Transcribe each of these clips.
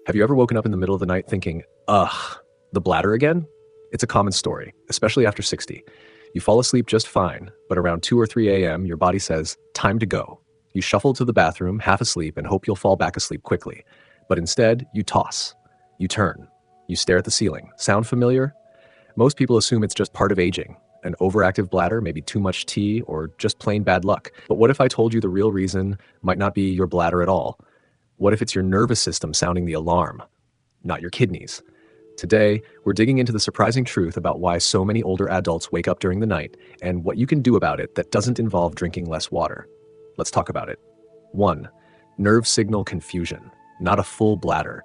Have you ever woken up in the middle of the night thinking, ugh, the bladder again? It's a common story, especially after 60. You fall asleep just fine, but around 2 or 3 a.m., your body says, time to go. You shuffle to the bathroom, half asleep, and hope you'll fall back asleep quickly. But instead, you toss. You turn. You stare at the ceiling. Sound familiar? Most people assume it's just part of aging. An overactive bladder, maybe too much tea, or just plain bad luck. But what if I told you the real reason might not be your bladder at all? What if it's your nervous system sounding the alarm, not your kidneys? Today, we're digging into the surprising truth about why so many older adults wake up during the night and what you can do about it that doesn't involve drinking less water. Let's talk about it. 1. Nerve signal confusion, not a full bladder.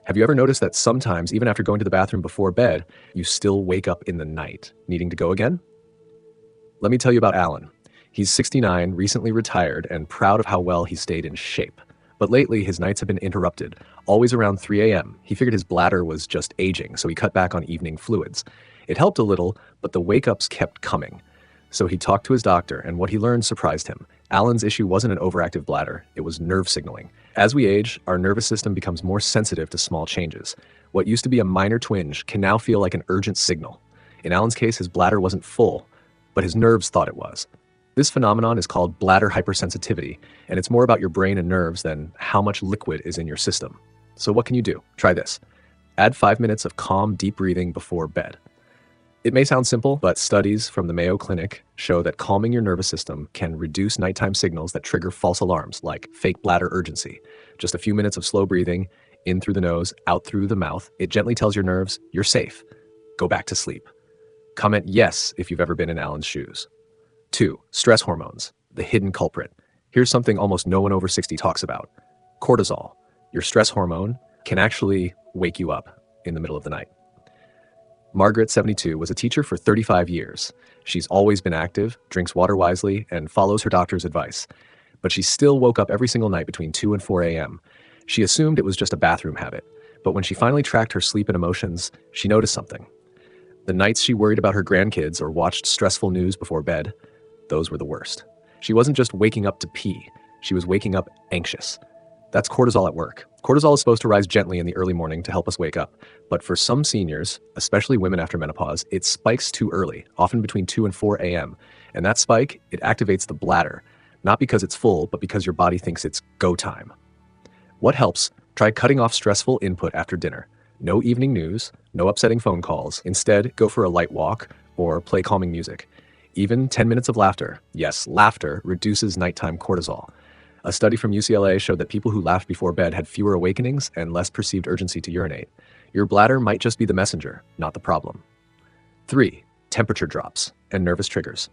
Have you ever noticed that sometimes, even after going to the bathroom before bed, you still wake up in the night, needing to go again? Let me tell you about Alan. He's 69, recently retired, and proud of how well he stayed in shape. But lately, his nights have been interrupted, always around 3 a.m. He figured his bladder was just aging, so he cut back on evening fluids. It helped a little, but the wake-ups kept coming. So he talked to his doctor, and what he learned surprised him. Alan's issue wasn't an overactive bladder, it was nerve signaling. As we age, our nervous system becomes more sensitive to small changes. What used to be a minor twinge can now feel like an urgent signal. In Alan's case, his bladder wasn't full, but his nerves thought it was. This phenomenon is called bladder hypersensitivity, and it's more about your brain and nerves than how much liquid is in your system. So what can you do? Try this. Add 5 minutes of calm, deep breathing before bed. It may sound simple, but studies from the Mayo Clinic show that calming your nervous system can reduce nighttime signals that trigger false alarms, like fake bladder urgency. Just a few minutes of slow breathing, in through the nose, out through the mouth, it gently tells your nerves, you're safe. Go back to sleep. Comment yes if you've ever been in Alan's shoes. 2. Stress hormones, the hidden culprit. Here's something almost no one over 60 talks about. Cortisol, your stress hormone, can actually wake you up in the middle of the night. Margaret, 72, was a teacher for 35 years. She's always been active, drinks water wisely, and follows her doctor's advice. But she still woke up every single night between 2 and 4 a.m. She assumed it was just a bathroom habit. But when she finally tracked her sleep and emotions, she noticed something. The nights she worried about her grandkids or watched stressful news before bed, those were the worst. She wasn't just waking up to pee. She was waking up anxious. That's cortisol at work. Cortisol is supposed to rise gently in the early morning to help us wake up. But for some seniors, especially women after menopause, it spikes too early, often between 2 and 4 a.m. And that spike, it activates the bladder. Not because it's full, but because your body thinks it's go time. What helps? Try cutting off stressful input after dinner. No evening news, no upsetting phone calls. Instead, go for a light walk or play calming music. Even 10 minutes of laughter, yes, laughter, reduces nighttime cortisol. A study from UCLA showed that people who laughed before bed had fewer awakenings and less perceived urgency to urinate. Your bladder might just be the messenger, not the problem. 3. Temperature drops and nervous triggers.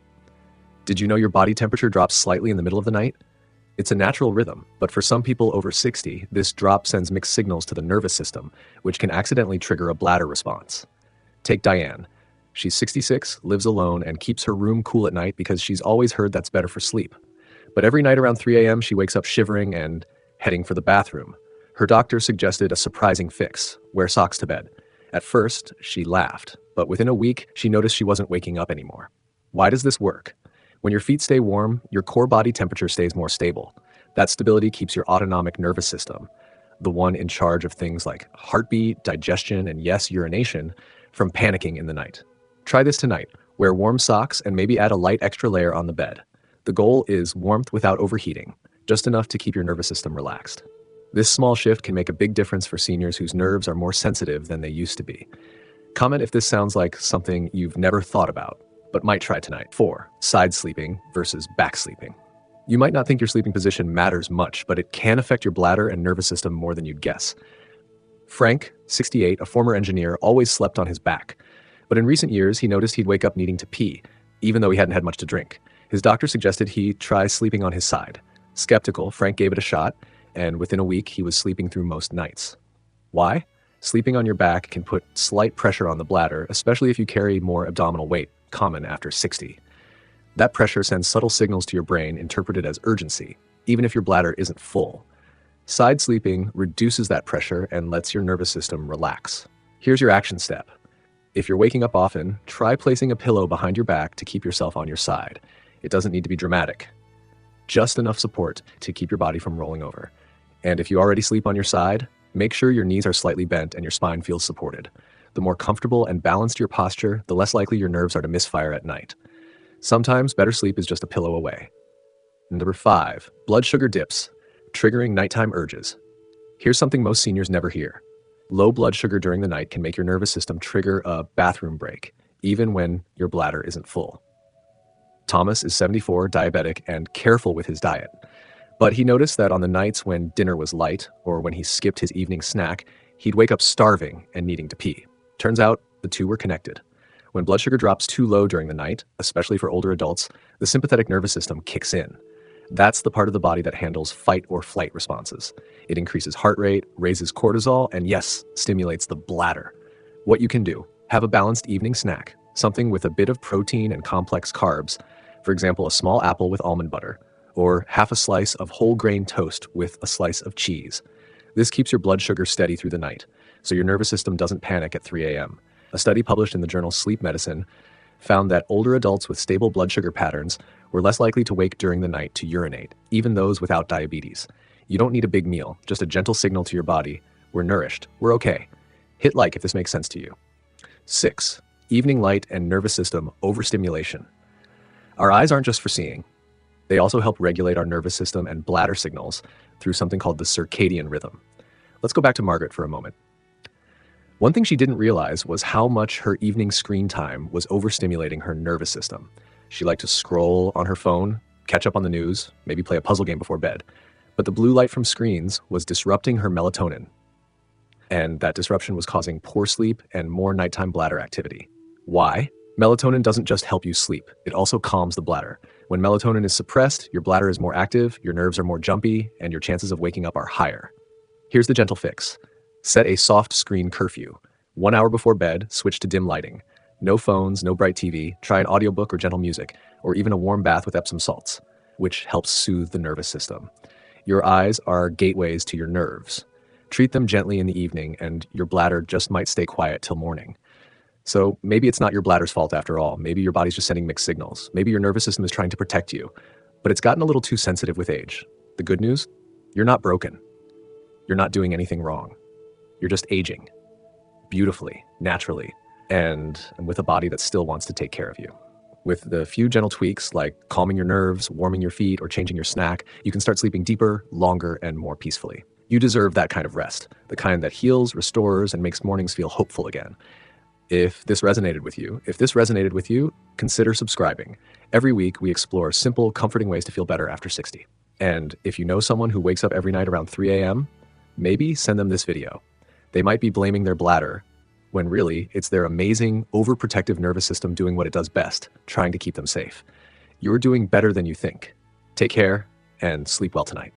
Did you know your body temperature drops slightly in the middle of the night? It's a natural rhythm, but for some people over 60, this drop sends mixed signals to the nervous system, which can accidentally trigger a bladder response. Take Diane. She's 66, lives alone, and keeps her room cool at night because she's always heard that's better for sleep. But every night around 3 a.m., she wakes up shivering and heading for the bathroom. Her doctor suggested a surprising fix: wear socks to bed. At first, she laughed, but within a week, she noticed she wasn't waking up anymore. Why does this work? When your feet stay warm, your core body temperature stays more stable. That stability keeps your autonomic nervous system, the one in charge of things like heartbeat, digestion, and yes, urination, from panicking in the night. Try this tonight. Wear warm socks and maybe add a light extra layer on the bed. The goal is warmth without overheating, just enough to keep your nervous system relaxed. This small shift can make a big difference for seniors whose nerves are more sensitive than they used to be. Comment if this sounds like something you've never thought about, but might try tonight. 4. Side sleeping versus back sleeping. You might not think your sleeping position matters much, but it can affect your bladder and nervous system more than you'd guess. Frank, 68, a former engineer, always slept on his back. But in recent years, he noticed he'd wake up needing to pee, even though he hadn't had much to drink. His doctor suggested he try sleeping on his side. Skeptical, Frank gave it a shot, and within a week, he was sleeping through most nights. Why? Sleeping on your back can put slight pressure on the bladder, especially if you carry more abdominal weight, common after 60. That pressure sends subtle signals to your brain interpreted as urgency, even if your bladder isn't full. Side sleeping reduces that pressure and lets your nervous system relax. Here's your action step. If you're waking up often, try placing a pillow behind your back to keep yourself on your side. It doesn't need to be dramatic. Just enough support to keep your body from rolling over. And if you already sleep on your side, Make sure your knees are slightly bent and your spine feels supported. The more comfortable and balanced your posture, the less likely your nerves are to misfire at night. Sometimes better sleep is just a pillow away. Number 5, blood sugar dips, triggering nighttime urges. Here's something most seniors never hear. Low blood sugar during the night can make your nervous system trigger a bathroom break, even when your bladder isn't full. Thomas is 74, diabetic, and careful with his diet. But he noticed that on the nights when dinner was light, or when he skipped his evening snack, he'd wake up starving and needing to pee. Turns out the two were connected. When blood sugar drops too low during the night, especially for older adults, the sympathetic nervous system kicks in. That's the part of the body that handles fight or flight responses. It increases heart rate, raises cortisol, and yes, stimulates the bladder. What you can do: have a balanced evening snack, something with a bit of protein and complex carbs, for example, a small apple with almond butter, or half a slice of whole grain toast with a slice of cheese. This keeps your blood sugar steady through the night, so your nervous system doesn't panic at 3 a.m. A study published in the journal Sleep Medicine found that older adults with stable blood sugar patterns were less likely to wake during the night to urinate, even those without diabetes. You don't need a big meal, just a gentle signal to your body: we're nourished, we're okay. Hit like if this makes sense to you. 6, evening light and nervous system overstimulation. Our eyes aren't just for seeing. They also help regulate our nervous system and bladder signals through something called the circadian rhythm. Let's go back to Margaret for a moment. One thing she didn't realize was how much her evening screen time was overstimulating her nervous system. She liked to scroll on her phone, catch up on the news, maybe play a puzzle game before bed. But the blue light from screens was disrupting her melatonin. And that disruption was causing poor sleep and more nighttime bladder activity. Why? Melatonin doesn't just help you sleep, it also calms the bladder. When melatonin is suppressed, your bladder is more active, your nerves are more jumpy, and your chances of waking up are higher. Here's the gentle fix. Set a soft screen curfew. 1 hour before bed, switch to dim lighting. No phones, no bright TV, try an audiobook or gentle music, or even a warm bath with Epsom salts, which helps soothe the nervous system. Your eyes are gateways to your nerves. Treat them gently in the evening, and your bladder just might stay quiet till morning. So maybe it's not your bladder's fault after all. Maybe your body's just sending mixed signals. Maybe your nervous system is trying to protect you, but it's gotten a little too sensitive with age. The good news? You're not broken. You're not doing anything wrong. You're just aging beautifully, naturally, and with a body that still wants to take care of you. With the few gentle tweaks like calming your nerves, warming your feet, or changing your snack, you can start sleeping deeper, longer, and more peacefully. You deserve that kind of rest, the kind that heals, restores, and makes mornings feel hopeful again. If this resonated with you, consider subscribing. Every week, we explore simple, comforting ways to feel better after 60. And if you know someone who wakes up every night around 3 a.m., maybe send them this video. They might be blaming their bladder, when really it's their amazing, overprotective nervous system doing what it does best, trying to keep them safe. You're doing better than you think. Take care and sleep well tonight.